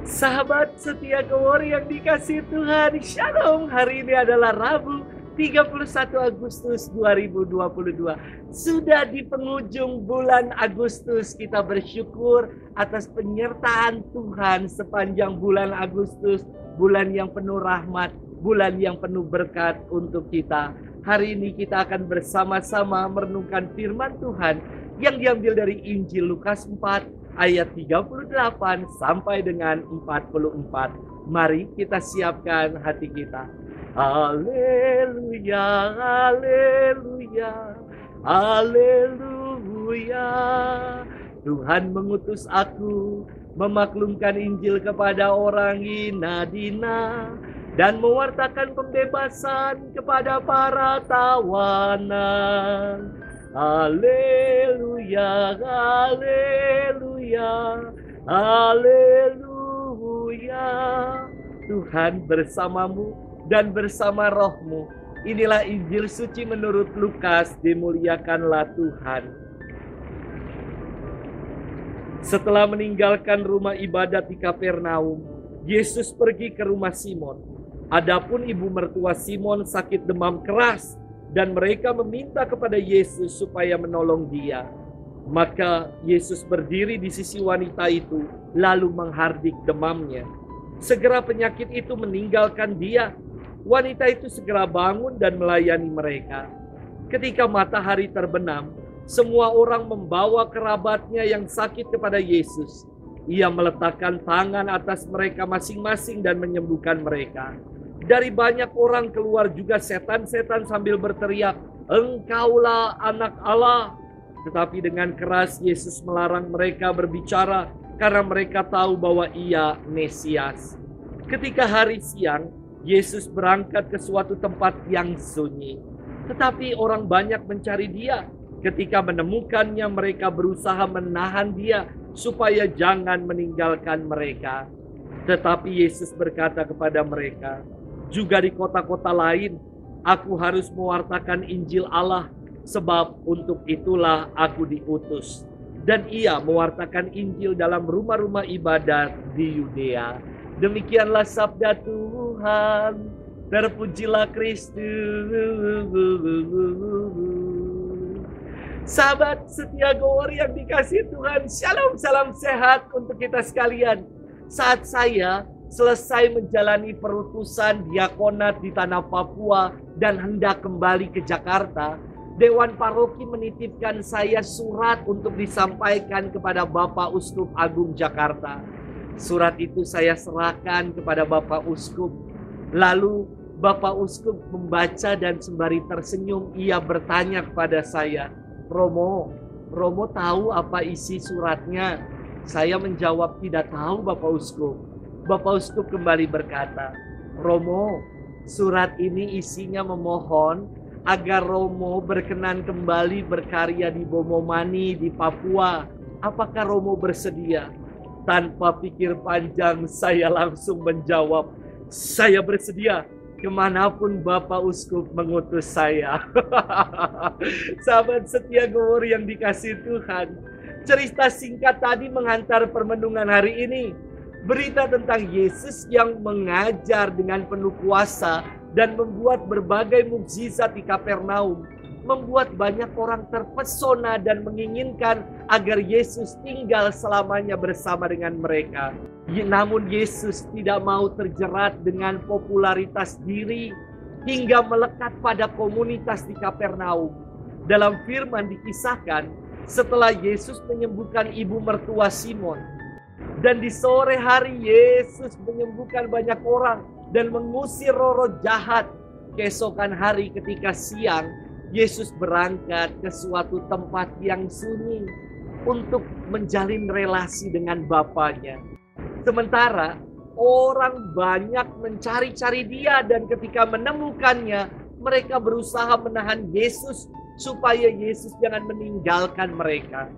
Sahabat setia Kewor yang dikasih Tuhan, Shalom. Hari ini adalah Rabu 31 Agustus 2022. Sudah di penghujung bulan Agustus. Kita bersyukur atas penyertaan Tuhan sepanjang bulan Agustus. Bulan yang penuh rahmat, bulan yang penuh berkat untuk kita. Hari ini kita akan bersama-sama merenungkan firman Tuhan yang diambil dari Injil Lukas 4 ayat 38 sampai dengan 44. Mari kita siapkan hati kita. Haleluya, haleluya, haleluya. Tuhan mengutus aku memaklumkan Injil kepada orang hina dina dan mewartakan pembebasan kepada para tawanan. Haleluya, haleluya, haleluya. Tuhan bersamamu dan bersama rohmu. Inilah Injil suci menurut Lukas. Dimuliakanlah Tuhan. Setelah meninggalkan rumah ibadat di Kapernaum, Yesus pergi ke rumah Simon. Adapun ibu mertua Simon sakit demam keras, dan mereka meminta kepada Yesus supaya menolong dia. Maka Yesus berdiri di sisi wanita itu, lalu menghardik demamnya. Segera penyakit itu meninggalkan dia. Wanita itu segera bangun dan melayani mereka. Ketika matahari terbenam, semua orang membawa kerabatnya yang sakit kepada Yesus. Ia meletakkan tangan atas mereka masing-masing dan menyembuhkan mereka. Dari banyak orang keluar juga setan-setan sambil berteriak, "Engkaulah anak Allah." Tetapi dengan keras Yesus melarang mereka berbicara karena mereka tahu bahwa ia Mesias. Ketika hari siang, Yesus berangkat ke suatu tempat yang sunyi. Tetapi orang banyak mencari dia. Ketika menemukannya, mereka berusaha menahan dia supaya jangan meninggalkan mereka. Tetapi Yesus berkata kepada mereka, "Juga di kota-kota lain, aku harus mewartakan Injil Allah, sebab untuk itulah aku diutus." Dan ia mewartakan Injil dalam rumah-rumah ibadat di Yudea. Demikianlah sabda Tuhan. Terpujilah Kristus. Sahabat setia Kewor yang dikasih Tuhan, Shalom, salam sehat untuk kita sekalian. Saat saya selesai menjalani perutusan diakonat di tanah Papua dan hendak kembali ke Jakarta, Dewan Paroki menitipkan saya surat untuk disampaikan kepada Bapak Uskup Agung Jakarta. Surat itu saya serahkan kepada Bapak Uskup. Lalu Bapak Uskup membaca dan sembari tersenyum, ia bertanya kepada saya, Romo tahu apa isi suratnya?" Saya menjawab, "Tidak tahu Bapak Uskup." Bapak Uskup kembali berkata, "Romo, surat ini isinya memohon agar Romo berkenan kembali berkarya di Bomomani di Papua. Apakah Romo bersedia?" Tanpa pikir panjang saya langsung menjawab, "Saya bersedia. Kemanapun Bapak Uskup mengutus saya." Sahabat setia Kewor yang dikasih Tuhan, cerita singkat tadi menghantar permenungan hari ini. Berita tentang Yesus yang mengajar dengan penuh kuasa dan membuat berbagai mukjizat di Kapernaum, membuat banyak orang terpesona dan menginginkan agar Yesus tinggal selamanya bersama dengan mereka. Namun Yesus tidak mau terjerat dengan popularitas diri hingga melekat pada komunitas di Kapernaum. Dalam firman dikisahkan, setelah Yesus menyembuhkan ibu mertua Simon, dan di sore hari Yesus menyembuhkan banyak orang dan mengusir roh-roh jahat. Keesokan hari ketika siang, Yesus berangkat ke suatu tempat yang sunyi untuk menjalin relasi dengan Bapaknya. Sementara orang banyak mencari-cari dia, dan ketika menemukannya, mereka berusaha menahan Yesus supaya Yesus jangan meninggalkan mereka.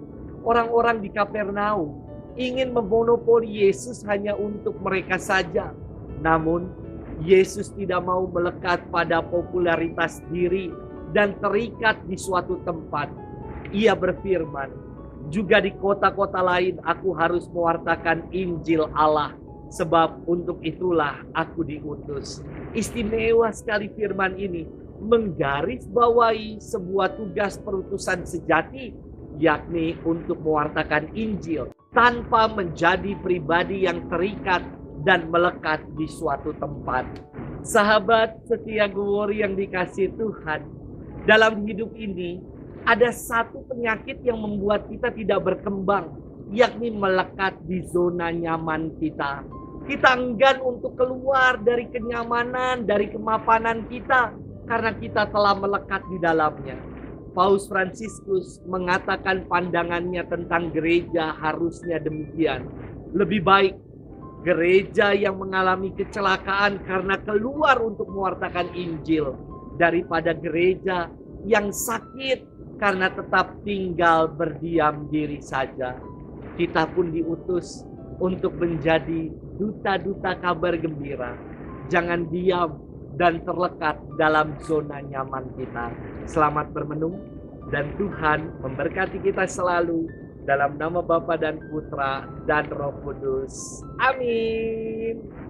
Orang-orang di Kapernaum ingin memonopoli Yesus hanya untuk mereka saja. Namun Yesus tidak mau melekat pada popularitas diri dan terikat di suatu tempat. Ia berfirman, "Juga di kota-kota lain aku harus mewartakan Injil Allah, sebab untuk itulah aku diutus. Istimewa sekali firman ini, menggarisbawahi sebuah tugas perutusan sejati, yakni untuk mewartakan Injil tanpa menjadi pribadi yang terikat dan melekat di suatu tempat. Sahabat setia Gowori yang dikasihi Tuhan, dalam hidup ini ada satu penyakit yang membuat kita tidak berkembang, yakni melekat di zona nyaman kita. Kita enggan untuk keluar dari kenyamanan, dari kemapanan kita, karena kita telah melekat di dalamnya. Paus Fransiskus mengatakan pandangannya tentang gereja harusnya demikian. Lebih baik gereja yang mengalami kecelakaan karena keluar untuk mewartakan Injil, daripada gereja yang sakit karena tetap tinggal berdiam diri saja. Kita pun diutus untuk menjadi duta-duta kabar gembira. Jangan diam dan terlekat dalam zona nyaman kita. Selamat bermenung dan Tuhan memberkati kita selalu dalam nama Bapa dan Putra dan Roh Kudus. Amin.